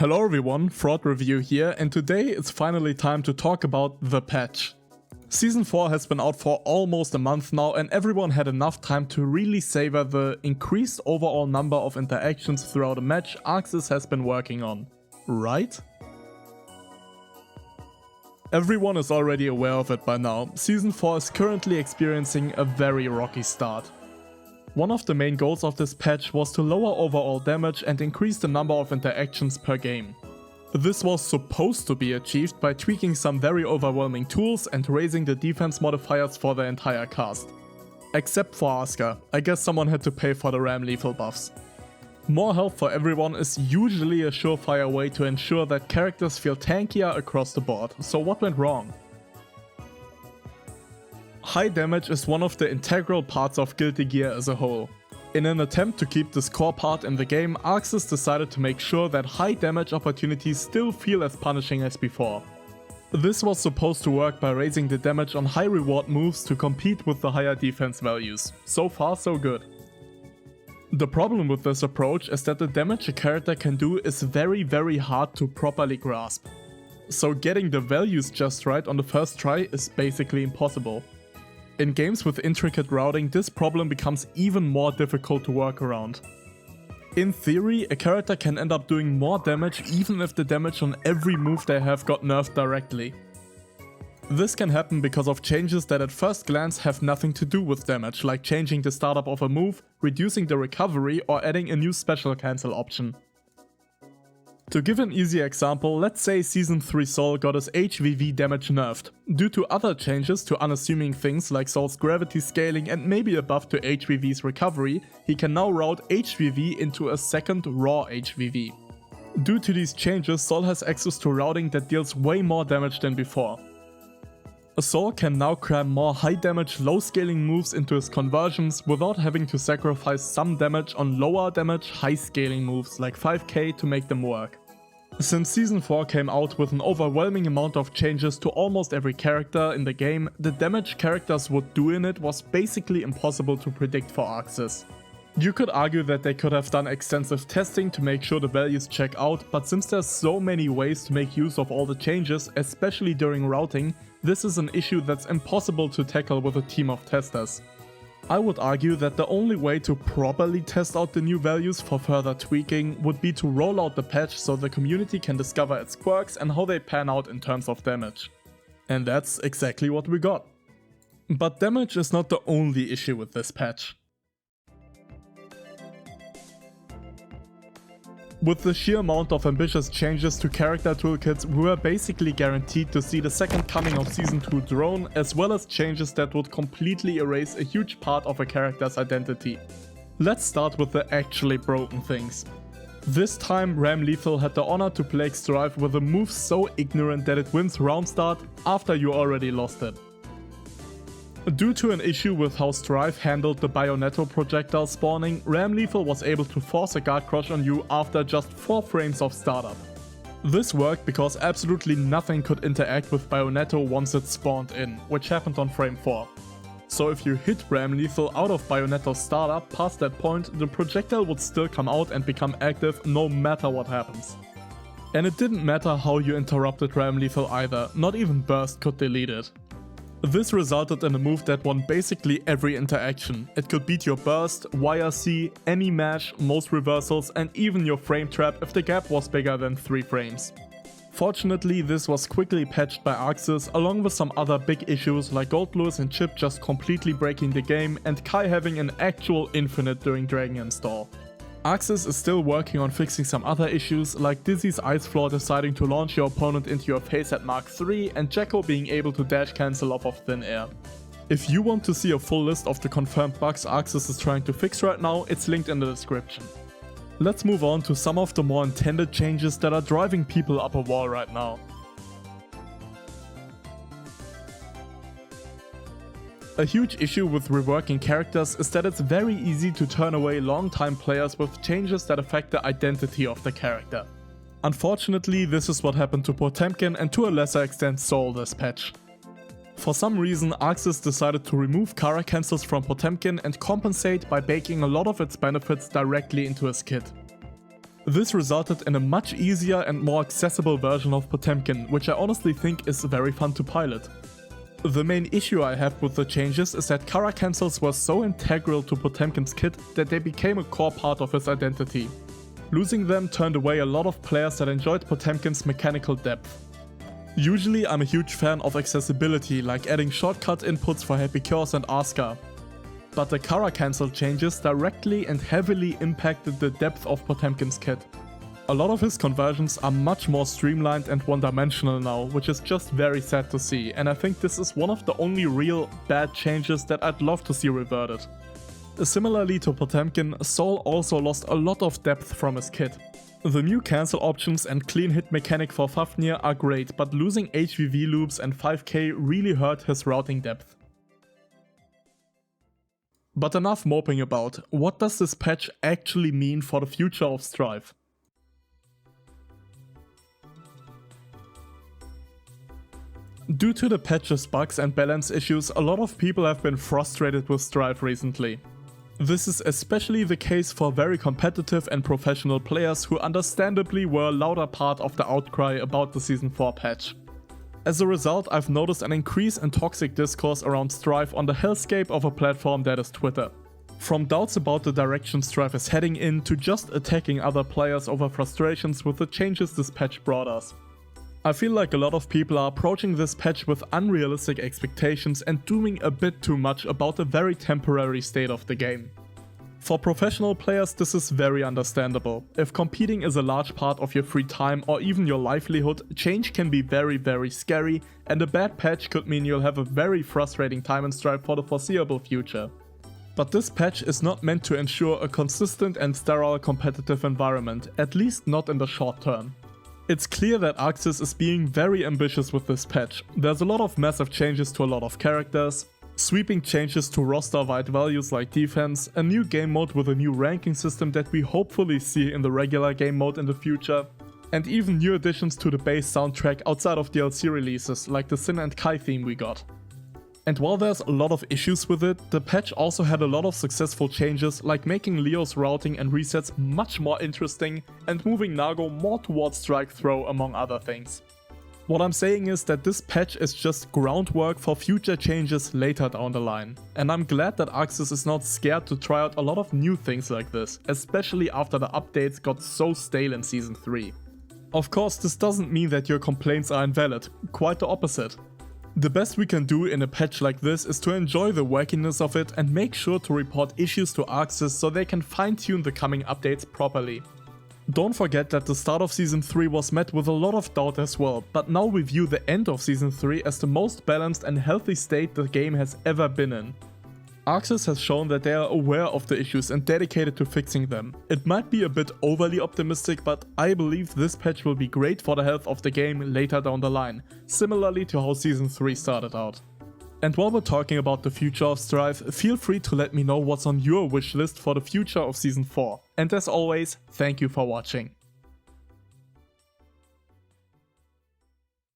Hello everyone, Fraud Review here, and today it's finally time to talk about the patch. Season 4 has been out for almost a month now and everyone had enough time to really savor the increased overall number of interactions throughout a match Arcsys has been working on, right? Everyone is already aware of it by now. Season 4 is currently experiencing a very rocky start. One of the main goals of this patch was to lower overall damage and increase the number of interactions per game. This was supposed to be achieved by tweaking some very overwhelming tools and raising the defense modifiers for the entire cast. Except for Asuka, I guess someone had to pay for the ram lethal buffs. More health for everyone is usually a surefire way to ensure that characters feel tankier across the board, so what went wrong? High damage is one of the integral parts of Guilty Gear as a whole. In an attempt to keep this core part in the game, Arcsys decided to make sure that high damage opportunities still feel as punishing as before. This was supposed to work by raising the damage on high reward moves to compete with the higher defense values. So far so good. The problem with this approach is that the damage a character can do is very hard to properly grasp. So getting the values just right on the first try is basically impossible. In games with intricate routing, this problem becomes even more difficult to work around. In theory, a character can end up doing more damage even if the damage on every move they have got nerfed directly. This can happen because of changes that at first glance have nothing to do with damage, like changing the startup of a move, reducing the recovery, or adding a new special cancel option. To give an easy example, let's say Season 3 Sol got his HVV damage nerfed. Due to other changes to unassuming things like Sol's gravity scaling and maybe a buff to HVV's recovery, he can now route HVV into a second raw HVV. Due to these changes, Sol has access to routing that deals way more damage than before. Sol can now cram more high damage, low scaling moves into his conversions without having to sacrifice some damage on lower damage, high scaling moves like 5k to make them work. Since Season 4 came out with an overwhelming amount of changes to almost every character in the game, the damage characters would do in it was basically impossible to predict for Arcsys. You could argue that they could have done extensive testing to make sure the values check out, but since there's so many ways to make use of all the changes, especially during routing, this is an issue that's impossible to tackle with a team of testers. I would argue that the only way to properly test out the new values for further tweaking would be to roll out the patch so the community can discover its quirks and how they pan out in terms of damage. And that's exactly what we got. But damage is not the only issue with this patch. With the sheer amount of ambitious changes to character toolkits, we were basically guaranteed to see the second coming of Season 2 Drone, as well as changes that would completely erase a huge part of a character's identity. Let's start with the actually broken things. This time Ram Lethal had the honor to plague Strife with a move so ignorant that it wins round start after you already lost it. Due to an issue with how Strife handled the Bayonetto projectile spawning, Ram Lethal was able to force a guard crush on you after just 4 frames of startup. This worked because absolutely nothing could interact with Bayonetto once it spawned in, which happened on frame 4. So if you hit Ram Lethal out of Bayonetto's startup past that point, the projectile would still come out and become active no matter what happens. And it didn't matter how you interrupted Ram Lethal either, not even Burst could delete it. This resulted in a move that won basically every interaction. It could beat your burst, YRC, any mash, most reversals, and even your frame trap if the gap was bigger than 3 frames. Fortunately, this was quickly patched by Arcsys along with some other big issues like Gold Lewis and Chip just completely breaking the game and Kai having an actual infinite during Dragon install. Arcsys is still working on fixing some other issues, like Dizzy's Ice Floor deciding to launch your opponent into your face at Mark 3 and Jacko being able to dash cancel off of thin air. If you want to see a full list of the confirmed bugs Arcsys is trying to fix right now, it's linked in the description. Let's move on to some of the more intended changes that are driving people up a wall right now. A huge issue with reworking characters is that it's very easy to turn away long-time players with changes that affect the identity of the character. Unfortunately, this is what happened to Potemkin and to a lesser extent Sol this patch. For some reason, Arcsys decided to remove Kara cancels from Potemkin and compensate by baking a lot of its benefits directly into his kit. This resulted in a much easier and more accessible version of Potemkin, which I honestly think is very fun to pilot. The main issue I have with the changes is that Kara cancels were so integral to Potemkin's kit that they became a core part of his identity. Losing them turned away a lot of players that enjoyed Potemkin's mechanical depth. Usually I'm a huge fan of accessibility, like adding shortcut inputs for Happy Cures and Asuka. But the Kara cancel changes directly and heavily impacted the depth of Potemkin's kit. A lot of his conversions are much more streamlined and one-dimensional now, which is just very sad to see, and I think this is one of the only real bad changes that I'd love to see reverted. Similarly to Potemkin, Sol also lost a lot of depth from his kit. The new cancel options and clean hit mechanic for Fafnir are great, but losing HVV loops and 5k really hurt his routing depth. But enough moping about, what does this patch actually mean for the future of Strive? Due to the patch's bugs and balance issues, a lot of people have been frustrated with Strive recently. This is especially the case for very competitive and professional players who understandably were a louder part of the outcry about the Season 4 patch. As a result, I've noticed an increase in toxic discourse around Strive on the hellscape of a platform that is Twitter. From doubts about the direction Strive is heading in to just attacking other players over frustrations with the changes this patch brought us. I feel like a lot of people are approaching this patch with unrealistic expectations and doing a bit too much about the very temporary state of the game. For professional players, this is very understandable. If competing is a large part of your free time or even your livelihood, change can be very scary, and a bad patch could mean you'll have a very frustrating time in Strive for the foreseeable future. But this patch is not meant to ensure a consistent and sterile competitive environment, at least not in the short term. It's clear that Arcsys is being very ambitious with this patch. There's a lot of massive changes to a lot of characters, sweeping changes to roster-wide values like defense, a new game mode with a new ranking system that we hopefully see in the regular game mode in the future, and even new additions to the base soundtrack outside of DLC releases like the Sin and Kai theme we got. And while there's a lot of issues with it, the patch also had a lot of successful changes like making Leo's routing and resets much more interesting and moving Nago more towards strike throw among other things. What I'm saying is that this patch is just groundwork for future changes later down the line, and I'm glad that Arcsys is not scared to try out a lot of new things like this, especially after the updates got so stale in Season 3. Of course, this doesn't mean that your complaints are invalid, quite the opposite. The best we can do in a patch like this is to enjoy the wackiness of it and make sure to report issues to Arcsys so they can fine-tune the coming updates properly. Don't forget that the start of Season 3 was met with a lot of doubt as well, but now we view the end of Season 3 as the most balanced and healthy state the game has ever been in. Arcsys has shown that they are aware of the issues and dedicated to fixing them. It might be a bit overly optimistic, but I believe this patch will be great for the health of the game later down the line, similarly to how Season 3 started out. And while we're talking about the future of Strive, feel free to let me know what's on your wishlist for the future of Season 4. And as always, thank you for watching.